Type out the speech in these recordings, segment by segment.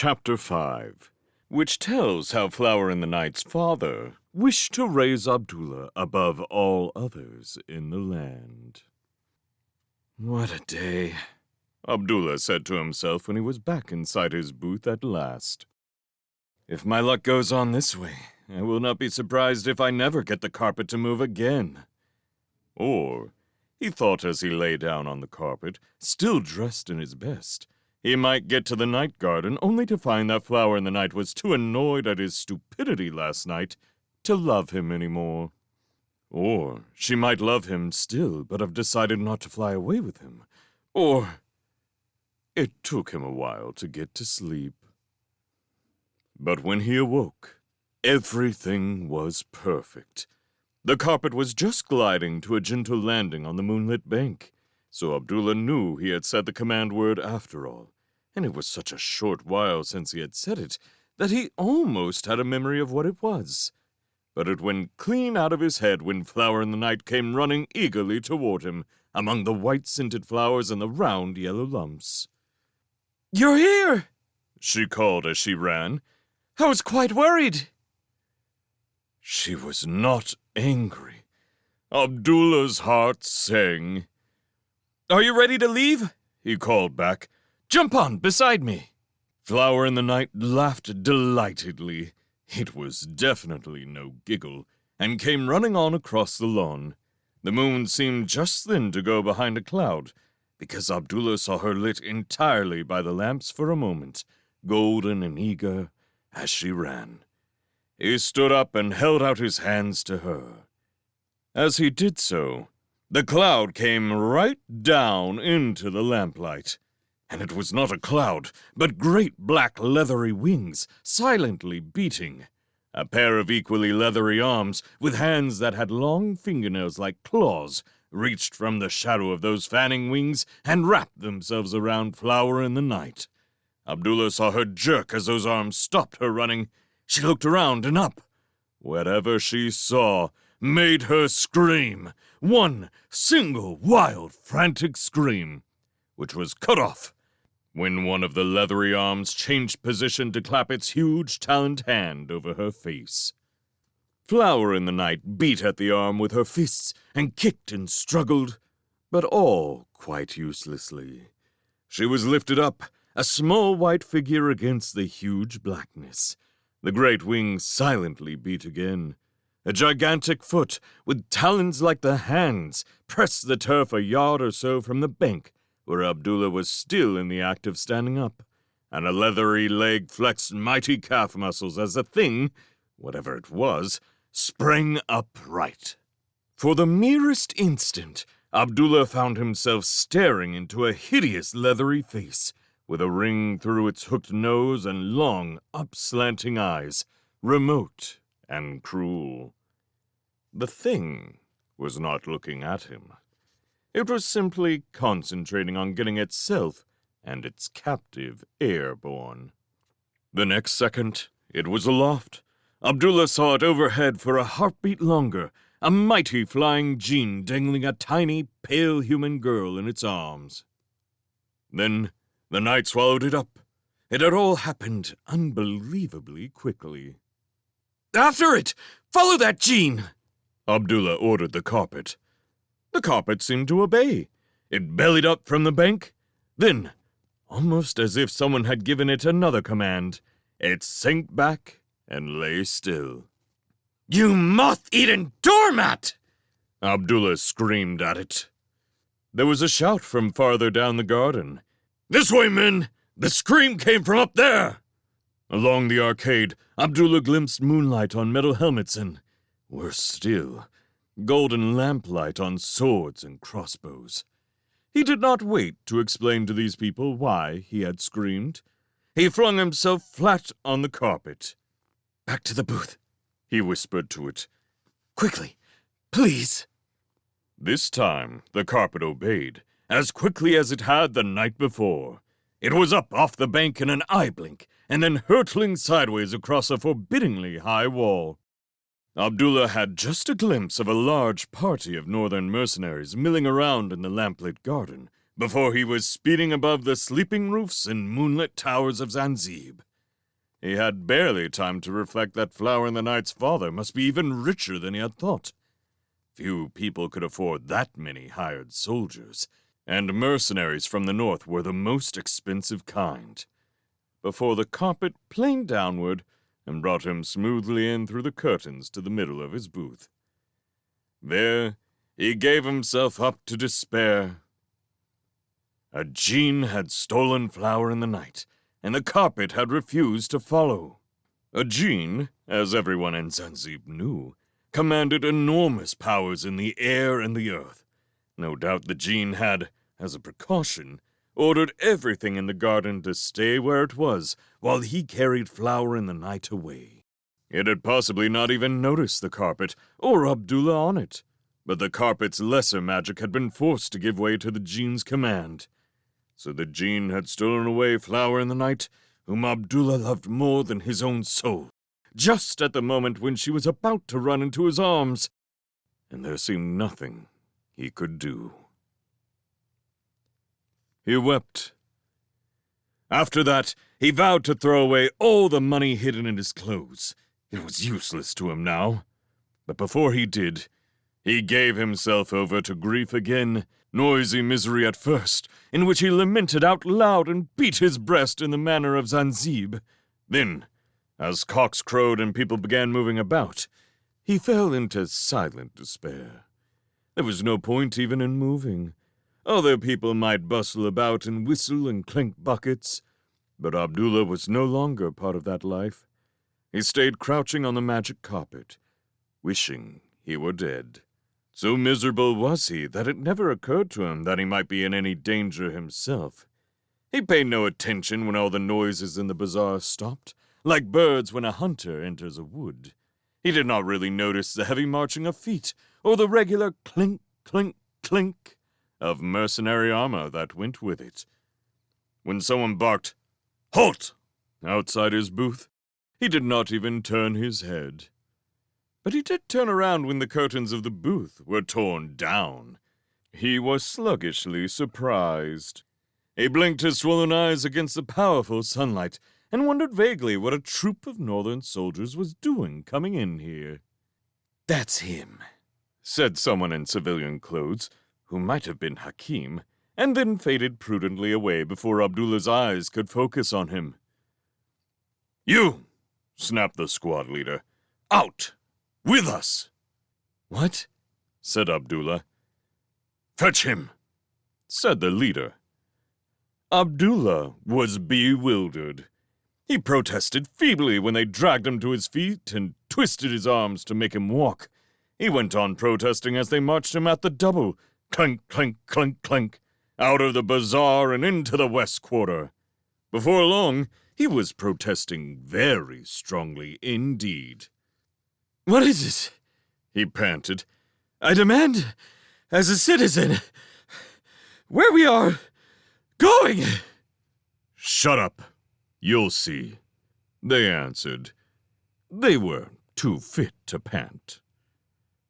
Chapter 5, which tells how Flower in the Night's father wished to raise Abdullah above all others in the land. What a day, Abdullah said to himself when he was back inside his booth at last. If my luck goes on this way, I will not be surprised if I never get the carpet to move again. Or, he thought as he lay down on the carpet, still dressed in his best, he might get to the night garden only to find that Flower in the Night was too annoyed at his stupidity last night to love him any more. Or she might love him still, but have decided not to fly away with him. Or it took him a while to get to sleep. But when he awoke, everything was perfect. The carpet was just gliding to a gentle landing on the moonlit bank, so Abdullah knew he had said the command word after all, and it was such a short while since he had said it that he almost had a memory of what it was. But it went clean out of his head when Flower in the Night came running eagerly toward him, among the white-scented flowers and the round yellow lumps. "You're here!" she called as she ran. "I was quite worried." She was not angry. Abdullah's heart sang. "Are you ready to leave?" he called back. "Jump on, beside me." Flower in the Night laughed delightedly. It was definitely no giggle, and came running on across the lawn. The moon seemed just then to go behind a cloud, because Abdullah saw her lit entirely by the lamps for a moment, golden and eager, as she ran. He stood up and held out his hands to her. As he did so, the cloud came right down into the lamplight. And it was not a cloud, but great black leathery wings, silently beating. A pair of equally leathery arms, with hands that had long fingernails like claws, reached from the shadow of those fanning wings and wrapped themselves around Flower in the Night. Abdullah saw her jerk as those arms stopped her running. She looked around and up. Whatever she saw made her scream, one single wild, frantic scream, which was cut off when one of the leathery arms changed position to clap its huge taloned hand over her face. Flower in the Night beat at the arm with her fists and kicked and struggled, but all quite uselessly. She was lifted up, a small white figure against the huge blackness. The great wings silently beat again. A gigantic foot, with talons like the hands, pressed the turf a yard or so from the bank, where Abdullah was still in the act of standing up, and a leathery leg flexed mighty calf muscles as the thing, whatever it was, sprang upright. For the merest instant, Abdullah found himself staring into a hideous leathery face, with a ring through its hooked nose and long, upslanting eyes, remote and cruel. The thing was not looking at him. It was simply concentrating on getting itself and its captive airborne. The next second, it was aloft. Abdullah saw it overhead for a heartbeat longer, a mighty flying djinn dangling a tiny, pale human girl in its arms. Then the night swallowed it up. It had all happened unbelievably quickly. "After it! Follow that djinn!" Abdullah ordered the carpet. The carpet seemed to obey. It bellied up from the bank. Then, almost as if someone had given it another command, it sank back and lay still. "You moth-eaten doormat!" Abdullah screamed at it. There was a shout from farther down the garden. "This way, men! The scream came from up there!" Along the arcade, Abdullah glimpsed moonlight on metal helmets and, worse still, golden lamplight on swords and crossbows. He did not wait to explain to these people why he had screamed. He flung himself flat on the carpet. "Back to the booth," he whispered to it. "Quickly, please." This time, the carpet obeyed, as quickly as it had the night before. It was up off the bank in an eye blink, and then hurtling sideways across a forbiddingly high wall. Abdullah had just a glimpse of a large party of northern mercenaries milling around in the lamplit garden, before he was speeding above the sleeping roofs and moonlit towers of Zanzib. He had barely time to reflect that Flower in the Night's father must be even richer than he had thought. Few people could afford that many hired soldiers, and mercenaries from the north were the most expensive kind. Before the carpet planed downward and brought him smoothly in through the curtains to the middle of his booth. There, he gave himself up to despair. A djinn had stolen Flower in the Night, and the carpet had refused to follow. A djinn, as everyone in Zanzibar knew, commanded enormous powers in the air and the earth. No doubt the djinn had, as a precaution, ordered everything in the garden to stay where it was while he carried Flower in the Night away. It had possibly not even noticed the carpet or Abdullah on it, but the carpet's lesser magic had been forced to give way to the djinn's command. So the djinn had stolen away Flower in the Night, whom Abdullah loved more than his own soul, just at the moment when she was about to run into his arms, and there seemed nothing he could do. He wept. After that, he vowed to throw away all the money hidden in his clothes. It was useless to him now. But before he did, he gave himself over to grief again, noisy misery at first, in which he lamented out loud and beat his breast in the manner of Zanzibar. Then, as cocks crowed and people began moving about, he fell into silent despair. There was no point even in moving. Other people might bustle about and whistle and clink buckets, but Abdullah was no longer part of that life. He stayed crouching on the magic carpet, wishing he were dead. So miserable was he that it never occurred to him that he might be in any danger himself. He paid no attention when all the noises in the bazaar stopped, like birds when a hunter enters a wood. He did not really notice the heavy marching of feet, or the regular clink, clink, clink of mercenary armor that went with it. When someone barked, "Halt!" outside his booth, he did not even turn his head. But he did turn around when the curtains of the booth were torn down. He was sluggishly surprised. He blinked his swollen eyes against the powerful sunlight and wondered vaguely what a troop of northern soldiers was doing coming in here. "That's him," said someone in civilian clothes, who might have been Hakim, and then faded prudently away before Abdullah's eyes could focus on him. "You!" snapped the squad leader. "Out! With us!" "What?" said Abdullah. "Fetch him!" said the leader. Abdullah was bewildered. He protested feebly when they dragged him to his feet and twisted his arms to make him walk. He went on protesting as they marched him at the double, clink, clink, clink, clink, out of the bazaar and into the west quarter. Before long, he was protesting very strongly indeed. "What is this?" he panted. "I demand, as a citizen, where we are going." "Shut up. You'll see," they answered. They were too fit to pant.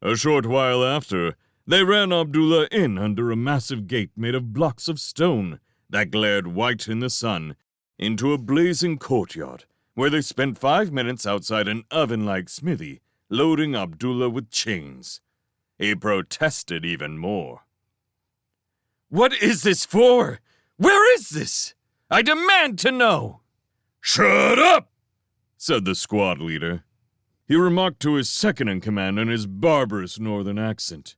A short while after, they ran Abdullah in under a massive gate made of blocks of stone that glared white in the sun, into a blazing courtyard, where they spent 5 minutes outside an oven-like smithy, loading Abdullah with chains. He protested even more. "What is this for? Where is this? I demand to know!" "Shut up!" said the squad leader. He remarked to his second-in-command in his barbarous northern accent.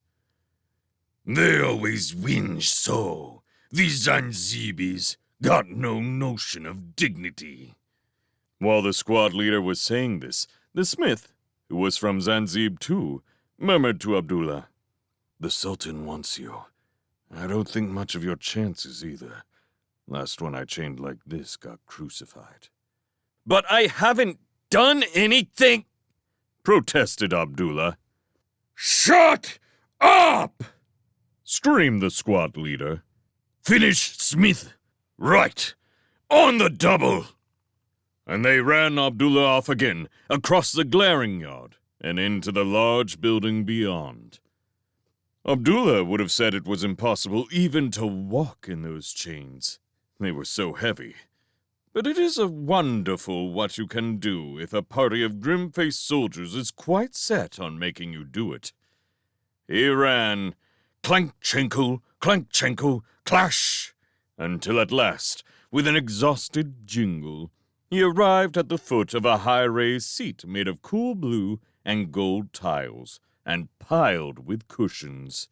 "They always whinge so. These Zanzibis got no notion of dignity." While the squad leader was saying this, the smith, who was from Zanzibar too, murmured to Abdullah, "The Sultan wants you. I don't think much of your chances either. Last one I chained like this got crucified." "But I haven't done anything," protested Abdullah. "Shut up!" screamed the squad leader. "Finish, Smith. Right. On the double." And they ran Abdullah off again, across the glaring yard, and into the large building beyond. Abdullah would have said it was impossible even to walk in those chains. They were so heavy. But it is a wonderful what you can do if a party of grim-faced soldiers is quite set on making you do it. He ran, clank-chinkle, clash, until at last, with an exhausted jingle, he arrived at the foot of a high-raised seat made of cool blue and gold tiles, and piled with cushions.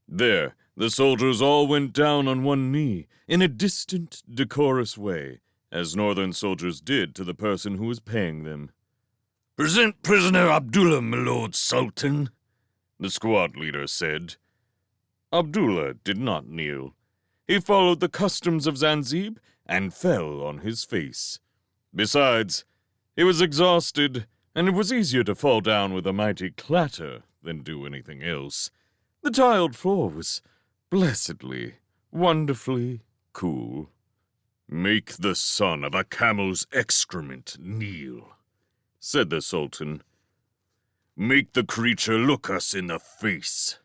There, the soldiers all went down on one knee, in a distant, decorous way, as northern soldiers did to the person who was paying them. "Present prisoner Abdullah, my lord Sultan," the squad leader said. Abdullah did not kneel. He followed the customs of Zanzib and fell on his face. Besides, he was exhausted, and it was easier to fall down with a mighty clatter than do anything else. The tiled floor was blessedly, wonderfully cool. "Make the son of a camel's excrement kneel," said the Sultan. "Make the creature look us in the face."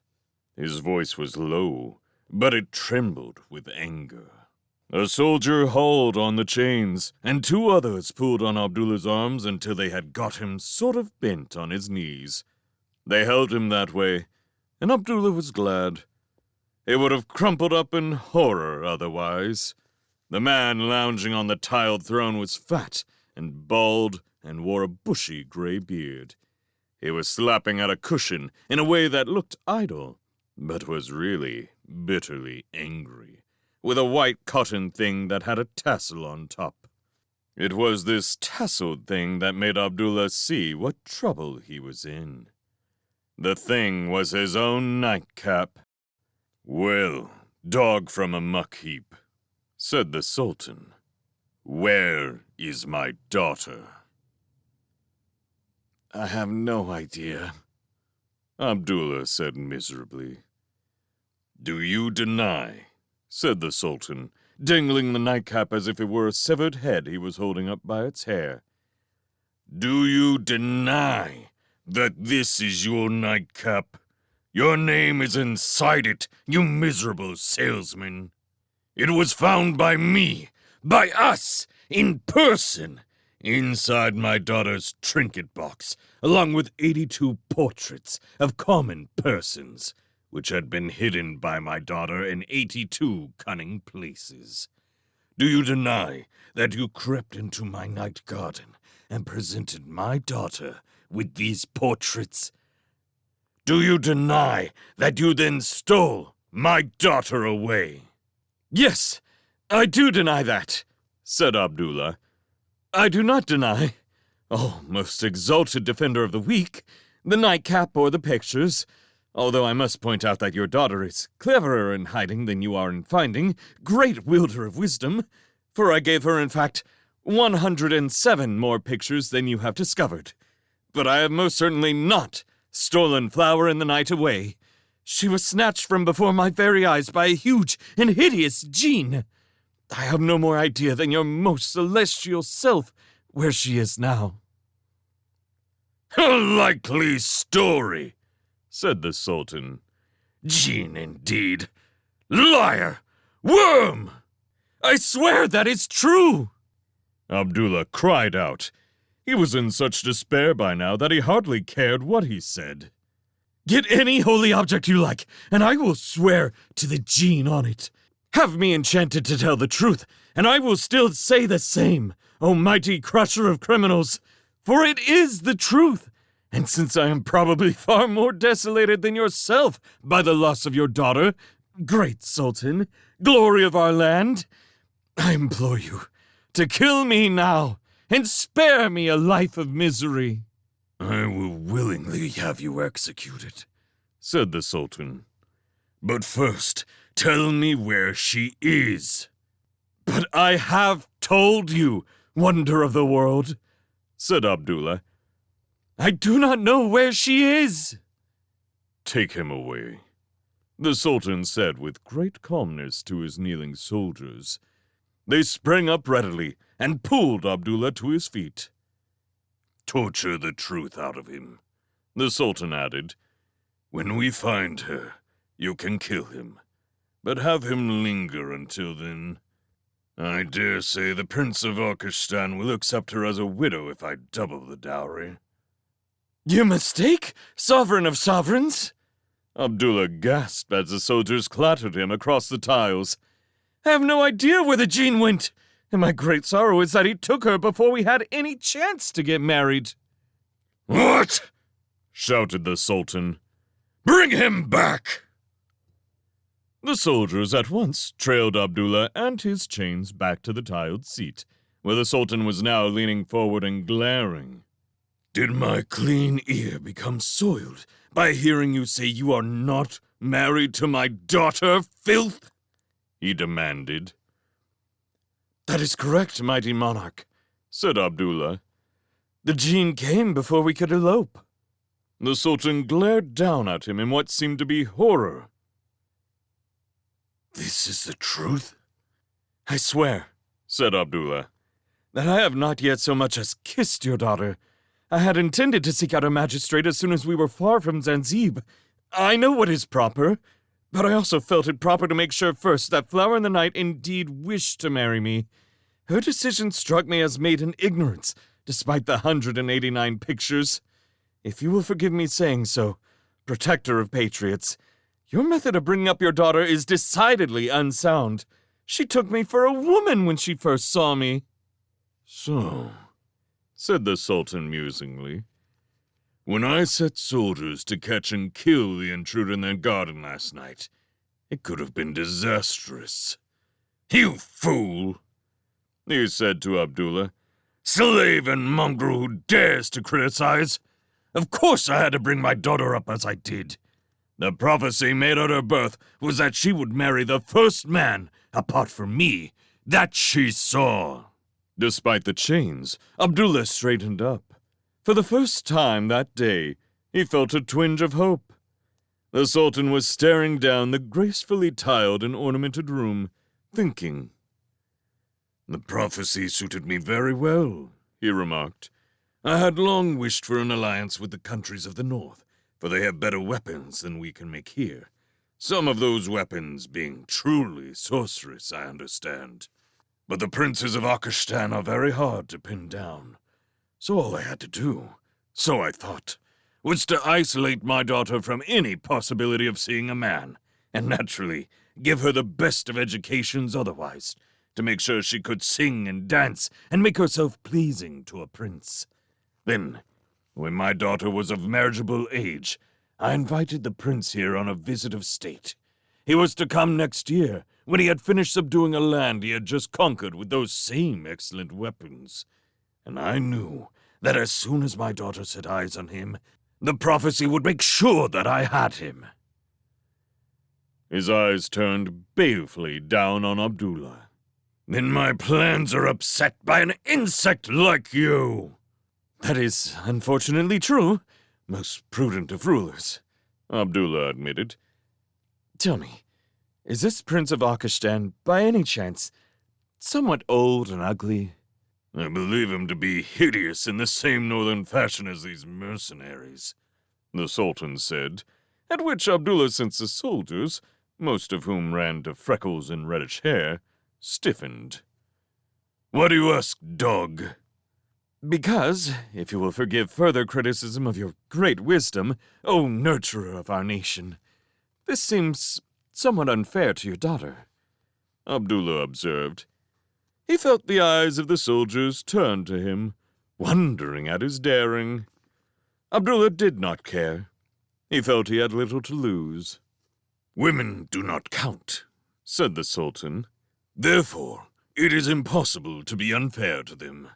His voice was low, but it trembled with anger. A soldier hauled on the chains, and two others pulled on Abdullah's arms until they had got him sort of bent on his knees. They held him that way, and Abdullah was glad. He would have crumpled up in horror otherwise. The man lounging on the tiled throne was fat and bald and wore a bushy gray beard. He was slapping at a cushion in a way that looked idle, but was really bitterly angry, with a white cotton thing that had a tassel on top. It was this tasseled thing that made Abdullah see what trouble he was in. The thing was his own nightcap. "Well, dog from a muck heap," said the Sultan, "where is my daughter?" "I have no idea," Abdullah said miserably. "Do you deny?" said the Sultan, dangling the nightcap as if it were a severed head he was holding up by its hair. "Do you deny that this is your nightcap? Your name is inside it, you miserable salesman. It was found by me, by us, in person, inside my daughter's trinket box, along with 82 portraits of common persons, which had been hidden by my daughter in 82 cunning places. Do you deny that you crept into my night garden and presented my daughter with these portraits? Do you deny that you then stole my daughter away?" "Yes, I do deny that," said Abdullah. "I do not deny, oh, most exalted defender of the weak, the nightcap or the pictures, although I must point out that your daughter is cleverer in hiding than you are in finding, great wielder of wisdom, for I gave her, in fact, 107 more pictures than you have discovered. But I have most certainly not stolen Flower in the Night away. She was snatched from before my very eyes by a huge and hideous gene. I have no more idea than your most celestial self where she is now." "A likely story," said the Sultan. "Gene, indeed. Liar! Worm!" "I swear that is true!" Abdullah cried out. He was in such despair by now that he hardly cared what he said. "Get any holy object you like, and I will swear to the gene on it. Have me enchanted to tell the truth, and I will still say the same, O mighty crusher of criminals, for it is the truth. And since I am probably far more desolated than yourself by the loss of your daughter, great Sultan, glory of our land, I implore you to kill me now and spare me a life of misery." "I will willingly have you executed," said the Sultan. "But first, tell me where she is." "But I have told you, wonder of the world," said Abdullah. "I do not know where she is." "Take him away," the Sultan said with great calmness to his kneeling soldiers. They sprang up readily and pulled Abdullah to his feet. "Torture the truth out of him," the Sultan added. "When we find her, you can kill him, but have him linger until then." I dare say the Prince of Orkistan will accept her as a widow if I double the dowry. You mistake, sovereign of sovereigns? Abdullah gasped as the soldiers clattered him across the tiles. I have no idea where the gene went, and my great sorrow is that he took her before we had any chance to get married. What? Shouted the Sultan. Bring him back! The soldiers at once trailed Abdullah and his chains back to the tiled seat, where the Sultan was now leaning forward and glaring. Did my clean ear become soiled by hearing you say you are not married to my daughter, filth? He demanded. That is correct, mighty monarch, said Abdullah. The gene came before we could elope. The Sultan glared down at him in what seemed to be horror. This is the truth? I swear, said Abdullah, that I have not yet so much as kissed your daughter. I had intended to seek out a magistrate as soon as we were far from Zanzib. I know what is proper, but I also felt it proper to make sure first that Flower in the Night indeed wished to marry me. Her decision struck me as made in ignorance, despite the 189 pictures. If you will forgive me saying so, protector of patriots, your method of bringing up your daughter is decidedly unsound. She took me for a woman when she first saw me. So, said the Sultan musingly, when I set soldiers to catch and kill the intruder in their garden last night, it could have been disastrous. You fool, he said to Abdullah, slave and mongrel who dares to criticize. Of course I had to bring my daughter up as I did. The prophecy made at her birth was that she would marry the first man, apart from me, that she saw. Despite the chains, Abdullah straightened up. For the first time that day, he felt a twinge of hope. The Sultan was staring down the gracefully tiled and ornamented room, thinking. The prophecy suited me very well, he remarked. I had long wished for an alliance with the countries of the north, for they have better weapons than we can make here. Some of those weapons being truly sorcerous, I understand. But the princes of Orkistan are very hard to pin down. So all I had to do, so I thought, was to isolate my daughter from any possibility of seeing a man, and naturally give her the best of educations otherwise, to make sure she could sing and dance and make herself pleasing to a prince. Then, when my daughter was of marriageable age, I invited the prince here on a visit of state. He was to come next year, when he had finished subduing a land he had just conquered with those same excellent weapons. And I knew that as soon as my daughter set eyes on him, the prophecy would make sure that I had him. His eyes turned balefully down on Abdullah. Then my plans are upset by an insect like you. That is unfortunately true. Most prudent of rulers, Abdullah admitted. Tell me, is this Prince of Orkistan, by any chance, somewhat old and ugly? I believe him to be hideous in the same northern fashion as these mercenaries, the Sultan said, at which Abdullah sensed the soldiers, most of whom ran to freckles and reddish hair, stiffened. Why do you ask, dog? Because, if you will forgive further criticism of your great wisdom, O nurturer of our nation, this seems somewhat unfair to your daughter, Abdullah observed. He felt the eyes of the soldiers turn to him, wondering at his daring. Abdullah did not care. He felt he had little to lose. Women do not count, said the Sultan. Therefore, it is impossible to be unfair to them.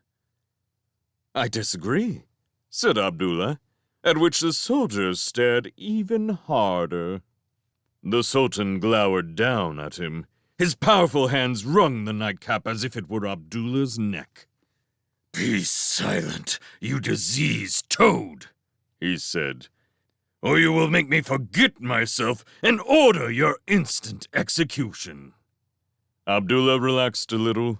I disagree, said Abdullah, at which the soldiers stared even harder. The Sultan glowered down at him. His powerful hands wrung the nightcap as if it were Abdullah's neck. Be silent, you diseased toad, he said, or you will make me forget myself and order your instant execution. Abdullah relaxed a little.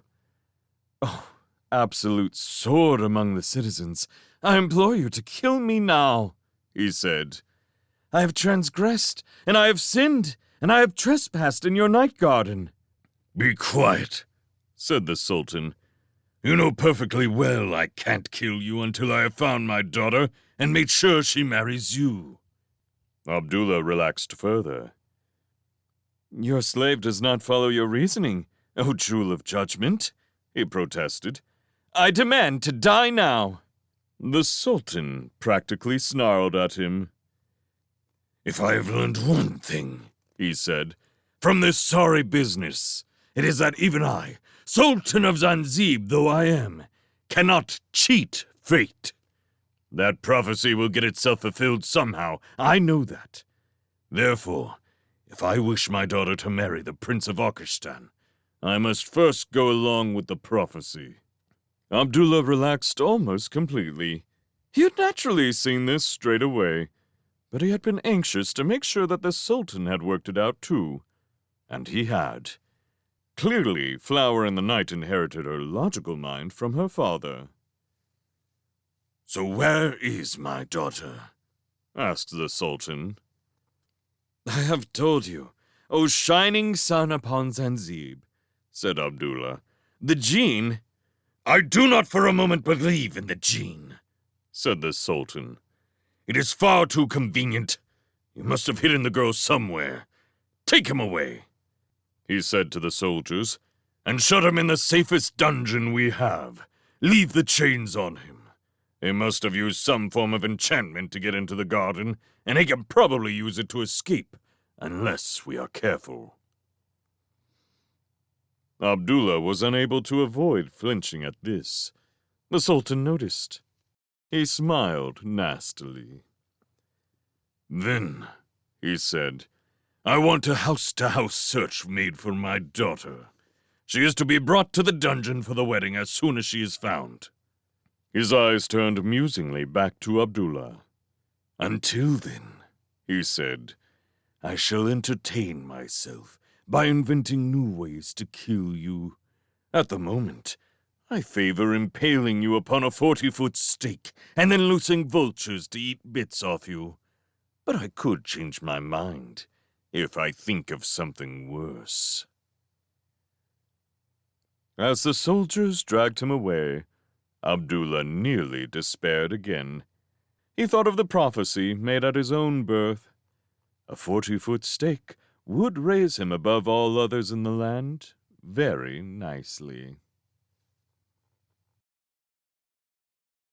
Oh, absolute sword among the citizens, I implore you to kill me now, he said. I have transgressed, and I have sinned, and I have trespassed in your night garden. Be quiet, said the Sultan. "You know perfectly well I can't kill you until I have found my daughter and made sure she marries you." Abdullah relaxed further. "Your slave does not follow your reasoning, O jewel of judgment," he protested. "I demand to die now." The Sultan practically snarled at him. "If I have learned one thing," he said, "from this sorry business, it is that even I, Sultan of Zanzib though I am, cannot cheat fate. That prophecy will get itself fulfilled somehow, I know that. Therefore, if I wish my daughter to marry the Prince of Arkistan, I must first go along with the prophecy." Abdullah relaxed almost completely. He had naturally seen this straight away, but he had been anxious to make sure that the Sultan had worked it out too. And he had. Clearly, Flower in the Night inherited her logical mind from her father. "So where is my daughter?" asked the Sultan. "I have told you, O shining sun upon Zanzib," said Abdullah. "The Jinn—" "I do not for a moment believe in the Jinn," said the Sultan. "It is far too convenient. You must have hidden the girl somewhere. Take him away," he said to the soldiers, "and shut him in the safest dungeon we have. Leave the chains on him. He must have used some form of enchantment to get into the garden, and he can probably use it to escape, unless we are careful." Abdullah was unable to avoid flinching at this. The Sultan noticed. He smiled nastily. "Then," he said, "I want a house-to-house search made for my daughter. She is to be brought to the dungeon for the wedding as soon as she is found." His eyes turned musingly back to Abdullah. "Until then," he said, "I shall entertain myself by inventing new ways to kill you. At the moment, I favor impaling you upon a 40-foot stake and then loosing vultures to eat bits off you. But I could change my mind if I think of something worse." As the soldiers dragged him away, Abdullah nearly despaired again. He thought of the prophecy made at his own birth. A 40-foot stake would raise him above all others in the land very nicely.